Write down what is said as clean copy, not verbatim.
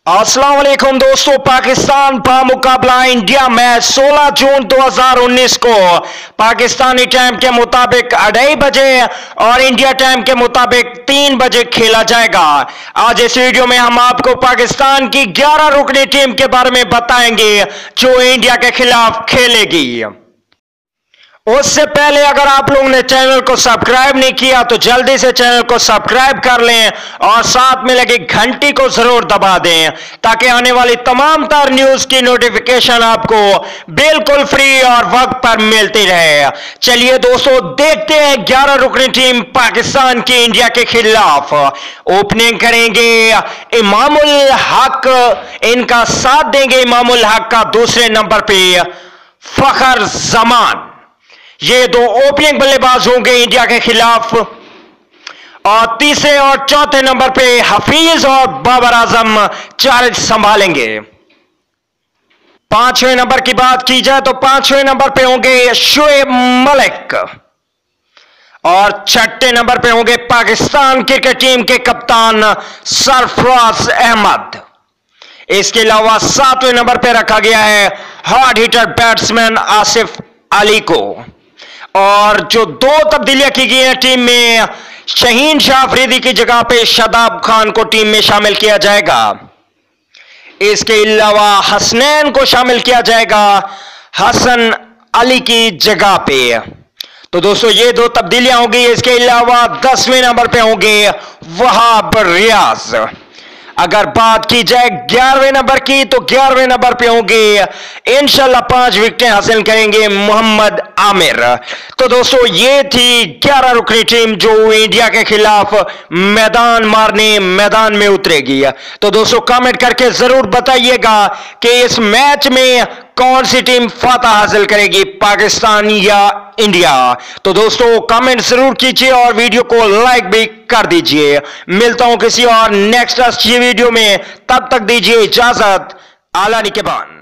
अस्सलाम वालेकुम दोस्तों, पाकिस्तान का मुकाबला इंडिया मैच 16 जून 2019 को पाकिस्तानी टाइम के मुताबिक 2:30 बजे और इंडिया टाइम के मुताबिक 3 बजे खेला जाएगा। आज इस वीडियो में हम आपको पाकिस्तान की 11 रुकनी टीम के बारे में बताएंगे जो इंडिया के खिलाफ खेलेगी। उससे पहले अगर आप लोगों ने चैनल को सब्सक्राइब नहीं किया तो जल्दी से चैनल को सब्सक्राइब कर लें और साथ में लगी घंटी को जरूर दबा दें ताकि आने वाली तमाम तर न्यूज की नोटिफिकेशन आपको बिल्कुल फ्री और वक्त पर मिलती रहे। चलिए दोस्तों, देखते हैं 11 रुकनी टीम पाकिस्तान की इंडिया के खिलाफ। ओपनिंग करेंगे इमामुल हक, इनका साथ देंगे इमामुल हक का दूसरे नंबर पे फखर जमान। ये दो ओपनिंग बल्लेबाज होंगे इंडिया के खिलाफ। और तीसरे और चौथे नंबर पे हफीज और बाबर आजम चार्ज संभालेंगे। पांचवें नंबर की बात की जाए तो पांचवें नंबर पे होंगे शोएब मलिक और छठे नंबर पे होंगे पाकिस्तान क्रिकेट टीम के कप्तान सरफराज अहमद। इसके अलावा सातवें नंबर पे रखा गया है hard hitter batsman Asif Ali को। और जो दो तब्दीलियां की गई हैं टीम में, शहीन शाह अफरीदी की जगह पे शादाब खान को टीम में शामिल किया जाएगा। इसके अलावा हसनैन को शामिल किया जाएगा हसन अली की जगह पे। तो दोस्तों ये दो तब्दीलियां होंगी। इसके अलावा 10वें नंबर पे होंगे वहाब रियाज। अगर बात की जाए 11वें नंबर की तो 11वें नंबर पे होंगे इंशाल्लाह 5 विकेटें हासिल करेंगे मोहम्मद आमिर। तो दोस्तों ये थी 11 रुकनी टीम जो इंडिया के खिलाफ मैदान में उतरेगी। तो दोस्तों कमेंट करके जरूर बताइएगा कि इस मैच में कौन सी टीम फतह हासिल करेगी, पाकिस्तान या इंडिया। तो दोस्तों कमेंट जरूर कीजिए और वीडियो को लाइक भी कर दीजिए। मिलता हूं किसी और नेक्स्ट अच्छी वीडियो में, तब तक दीजिए इजाजत। आला निकेबान।